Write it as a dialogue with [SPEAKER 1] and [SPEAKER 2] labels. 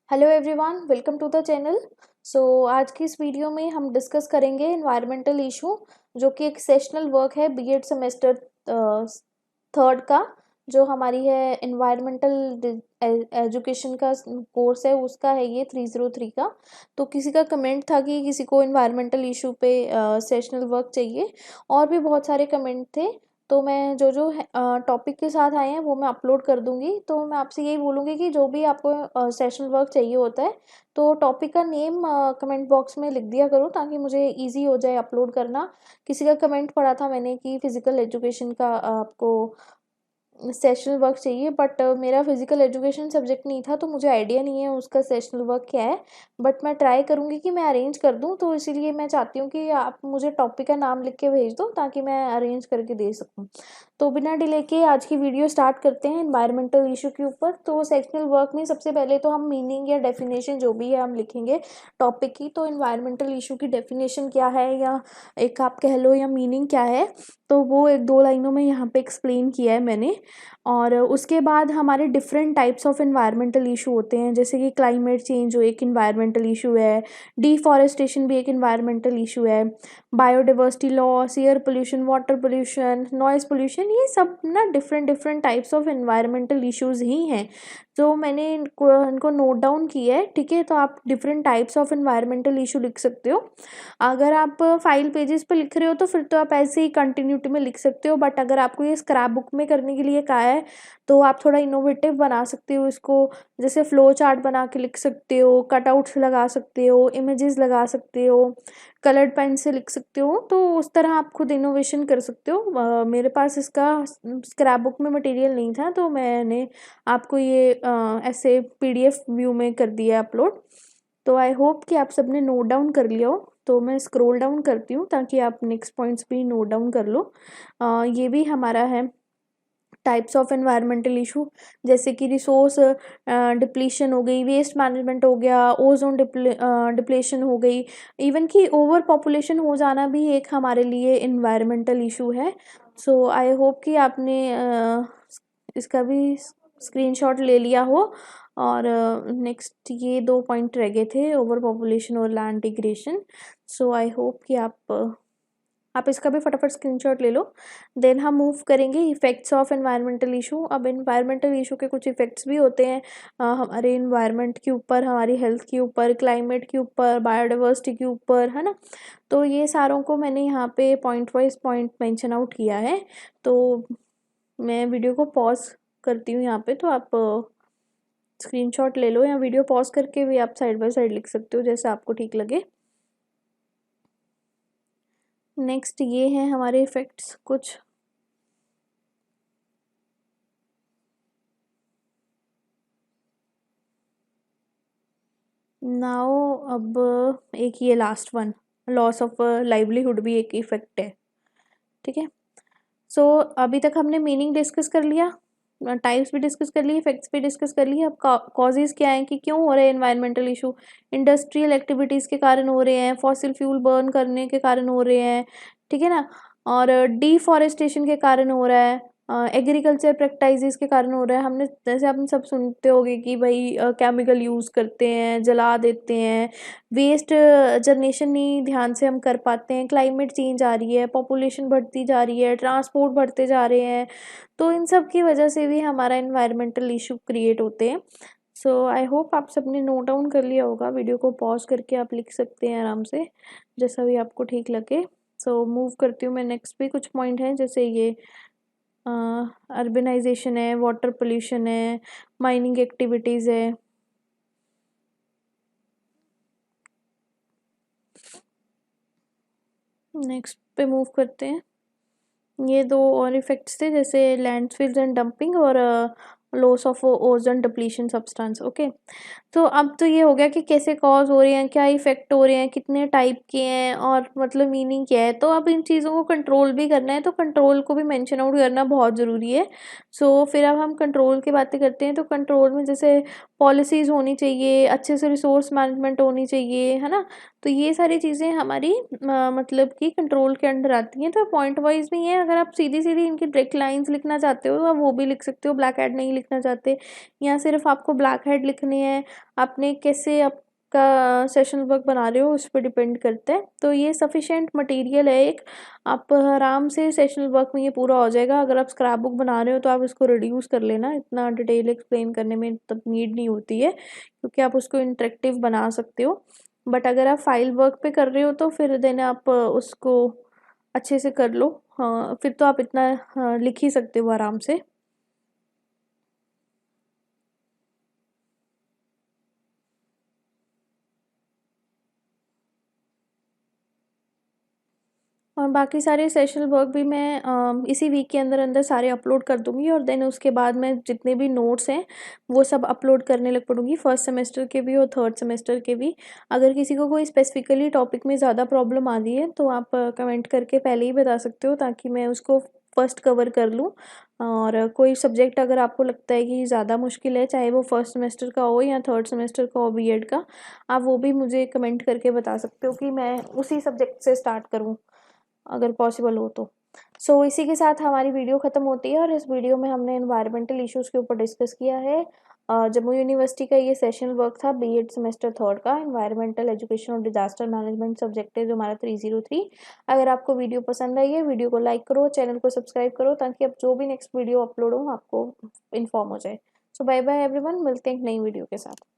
[SPEAKER 1] Hello everyone, welcome to the channel. आज की इस वीडियो में हम डिस्कस करेंगे एनवायरमेंटल इशू, जो कि एक सेशनल वर्क है बीएड सेमेस्टर थर्ड का, जो हमारी है एनवायरमेंटल एजुकेशन का कोर्स है, उसका है ये 303 का। तो किसी का कमेंट था कि किसी को एनवायरमेंटल इशू पे सेशनल वर्क चाहिए, और भी बहुत सारे कमेंट थे। तो मैं जो जो टॉपिक के साथ आए हैं वो मैं अपलोड कर दूंगी। तो मैं आपसे यही बोलूँगी कि जो भी आपको सेशनल वर्क चाहिए होता है, तो टॉपिक का नेम कमेंट बॉक्स में लिख दिया करो, ताकि मुझे इजी हो जाए अपलोड करना। किसी का कमेंट पड़ा था मैंने कि फिजिकल एजुकेशन का आपको सेशनल वर्क चाहिए, बट मेरा फिजिकल एजुकेशन सब्जेक्ट नहीं था, तो मुझे आइडिया नहीं है उसका सेशनल वर्क क्या है। बट मैं ट्राई करूँगी कि मैं अरेंज कर दूँ, तो इसीलिए मैं चाहती हूँ कि आप मुझे टॉपिक का नाम लिख के भेज दो, ताकि मैं अरेंज करके दे सकूँ। तो बिना डिले के आज की वीडियो स्टार्ट करते हैं एनवायरमेंटल इशू के ऊपर। तो सेक्शनल वर्क में सबसे पहले तो हम मीनिंग या डेफिनेशन जो भी है हम लिखेंगे टॉपिक की। तो एनवायरमेंटल इशू की डेफिनेशन क्या है, या एक आप कह लो, या मीनिंग क्या है, तो वो एक दो लाइनों में यहाँ पे एक्सप्लेन किया है मैंने। और उसके बाद हमारे different types of environmental issue होते हैं, जैसे कि क्लाइमेट चेंज जो एक एनवायरमेंटल इशू है, डिफॉरेस्टेशन भी एक एनवायरमेंटल इशू है, biodiversity loss, air pollution, water pollution, noise pollution, ये सब ना different different types of environmental issues ही हैं जो मैंने इनको नोट डाउन किया है। ठीक है, तो आप different types of environmental issue लिख सकते हो। अगर आप फाइल पेजेस पे लिख रहे हो तो फिर तो आप ऐसे ही कंटिन्यूटी में लिख सकते हो, बट अगर आपको ये स्क्रैप बुक में करने के लिए कहा है तो आप थोड़ा इनोवेटिव बना सकते हो इसको। जैसे फ्लो चार्ट बना के लिख सकते हो, कटआउट्स लगा सकते हो, इमेजेस लगा सकते हो, कलर्ड पेन से लिख सकते हो। तो उस तरह आप खुद इनोवेशन कर सकते हो। मेरे पास इसका स्क्रैप बुक में मटेरियल नहीं था, तो मैंने आपको ये ऐसे पीडीएफ व्यू में कर दिया अपलोड। तो आई होप कि आप सबने नोट डाउन कर लिया हो। तो मैं स्क्रॉल डाउन करती हूँ ताकि आप नेक्स्ट पॉइंट्स भी नोट डाउन कर लो। ये भी हमारा है टाइप्स ऑफ एनवायरमेंटल इशू, जैसे कि रिसोर्स डिप्लीशन हो गई, वेस्ट मैनेजमेंट हो गया, ओजोन डिप्लेशन हो गई, इवन कि ओवर पॉपुलेशन हो जाना भी एक हमारे लिए एनवायरमेंटल इशू है। सो आई होप कि आपने इसका भी स्क्रीनशॉट ले लिया हो। और नेक्स्ट ये दो पॉइंट रह गए थे, ओवर पॉपुलेशन और land degradation. So I hope कि आप इसका भी फटाफट स्क्रीनशॉट ले लो। देन हम मूव करेंगे इफ़ेक्ट्स ऑफ एनवायरमेंटल इशू। अब एनवायरमेंटल इशू के कुछ इफ़ेक्ट्स भी होते हैं हमारे एनवायरनमेंट के ऊपर, हमारी हेल्थ के ऊपर, क्लाइमेट के ऊपर, बायोडाइवर्सिटी के ऊपर, है ना। तो ये सारों को मैंने यहाँ पे point wise point mention out किया है। तो मैं वीडियो को पॉज करती हूँ यहाँ पे, तो आप स्क्रीनशॉट ले लो, या वीडियो पॉज करके भी आप साइड बाय साइड लिख सकते हो, जैसे आपको ठीक लगे। नेक्स्ट ये हैं हमारे इफ़ेक्ट्स कुछ। नाउ अब एक ये last one, loss of livelihood भी एक इफेक्ट है। ठीक है, सो अभी तक हमने मीनिंग डिस्कस कर लिया, टाइप्स भी डिस्कस कर लिए, इफेक्ट्स भी डिस्कस कर लिए। अब कॉजेज क्या हैं कि क्यों हो रहे हैं एनवायरमेंटल इशू। इंडस्ट्रियल एक्टिविटीज़ के कारण हो रहे हैं, फॉसिल फ्यूल बर्न करने के कारण हो रहे हैं, ठीक है ना, और डिफॉरेस्टेशन के कारण हो रहा है, एग्रीकल्चर प्रैक्टिसेस के कारण हो रहा है। हमने जैसे आप सब सुनते होंगे कि भाई केमिकल यूज़ करते हैं, जला देते हैं, वेस्ट जनरेशन नहीं ध्यान से हम कर पाते हैं, क्लाइमेट चेंज आ रही है, पॉपुलेशन बढ़ती जा रही है, ट्रांसपोर्ट बढ़ते जा रहे हैं। तो इन सब की वजह से भी हमारा एनवायरमेंटल इशू क्रिएट होते हैं। सो आई होप आप सबने नोट डाउन कर लिया होगा। वीडियो को पॉज करके आप लिख सकते हैं आराम से, जैसा भी आपको ठीक लगे। सो मूव करती हूँ मैं, नेक्स्ट भी कुछ पॉइंट हैं, जैसे ये अर्बनाइजेशन है, वाटर पोल्यूशन है, माइनिंग एक्टिविटीज़ है। नेक्स्ट पे मूव करते हैं। ये दो और इफेक्ट्स थे, जैसे लैंडफिल्स एंड डंपिंग, और loss of ozone depletion substance. Okay, तो अब तो ये हो गया कि कैसे कॉज हो रहे हैं, क्या इफेक्ट हो रहे हैं, कितने टाइप के हैं, और मतलब मीनिंग क्या है। तो अब इन चीज़ों को कंट्रोल भी करना है, तो कंट्रोल को भी मेंशन आउट करना बहुत ज़रूरी है। फिर अब हम कंट्रोल की बातें करते हैं। तो कंट्रोल में जैसे पॉलिसीज़ होनी चाहिए, अच्छे से रिसोर्स मैनेजमेंट होनी चाहिए, है ना। तो ये सारी चीज़ें हमारी मतलब कि कंट्रोल के अंडर आती हैं। तो पॉइंट वाइज भी हैं, अगर आप सीधी सीधी इनकी डायरेक्ट लाइंस लिखना चाहते हो तो आप वो भी लिख सकते हो, ब्लैक हेड नहीं लिखना चाहते, या सिर्फ आपको ब्लैक हेड लिखनी है, आपने कैसे आपका सेशन वर्क बना रहे हो उस पर डिपेंड करता है। तो ये सफिशेंट मटेरियल है एक, आप आराम से सेशनल वर्क में ये पूरा हो जाएगा। अगर आप स्क्रैप बुक बना रहे हो तो आप इसको रिड्यूस कर लेना, इतना डिटेल एक्सप्लेन करने में तब नीड नहीं होती है, क्योंकि आप उसको इंटरेक्टिव बना सकते हो। बट अगर आप फाइल वर्क पे कर रहे हो तो फिर देन आप उसको अच्छे से कर लो। हाँ, फिर तो आप इतना लिख ही सकते हो आराम से। और बाकी सारे सेशनल वर्क भी मैं इसी वीक के अंदर अंदर सारे अपलोड कर दूँगी, और देन उसके बाद मैं जितने भी नोट्स हैं वो सब अपलोड करने लग पड़ूँगी, फर्स्ट सेमेस्टर के भी और थर्ड सेमेस्टर के भी। अगर किसी को कोई स्पेसिफिकली टॉपिक में ज़्यादा प्रॉब्लम आ रही है तो आप कमेंट करके पहले ही बता सकते हो, ताकि मैं उसको फर्स्ट कवर कर लूँ। और कोई सब्जेक्ट अगर आपको लगता है कि ज़्यादा मुश्किल है, चाहे वो फर्स्ट सेमेस्टर का हो या थर्ड सेमेस्टर का हो बीएड का, आप वो भी मुझे कमेंट करके बता सकते हो कि मैं उसी सब्जेक्ट से स्टार्ट करूँ, अगर पॉसिबल हो तो। इसी के साथ हमारी वीडियो ख़त्म होती है, और इस वीडियो में हमने एनवायरमेंटल इश्यूज़ के ऊपर डिस्कस किया है। जम्मू यूनिवर्सिटी का ये सेशन वर्क था बीएड सेमेस्टर थर्ड का, एनवायरमेंटल एजुकेशन और डिजास्टर मैनेजमेंट सब्जेक्ट है जो हमारा 303। अगर आपको वीडियो पसंद आई है, वीडियो को लाइक करो, चैनल को सब्सक्राइब करो, ताकि अब जो भी नेक्स्ट वीडियो अपलोड हो आपको इन्फॉर्म हो जाए। सो बाय बाय एवरीवन, मिलते हैं एक नई वीडियो के साथ।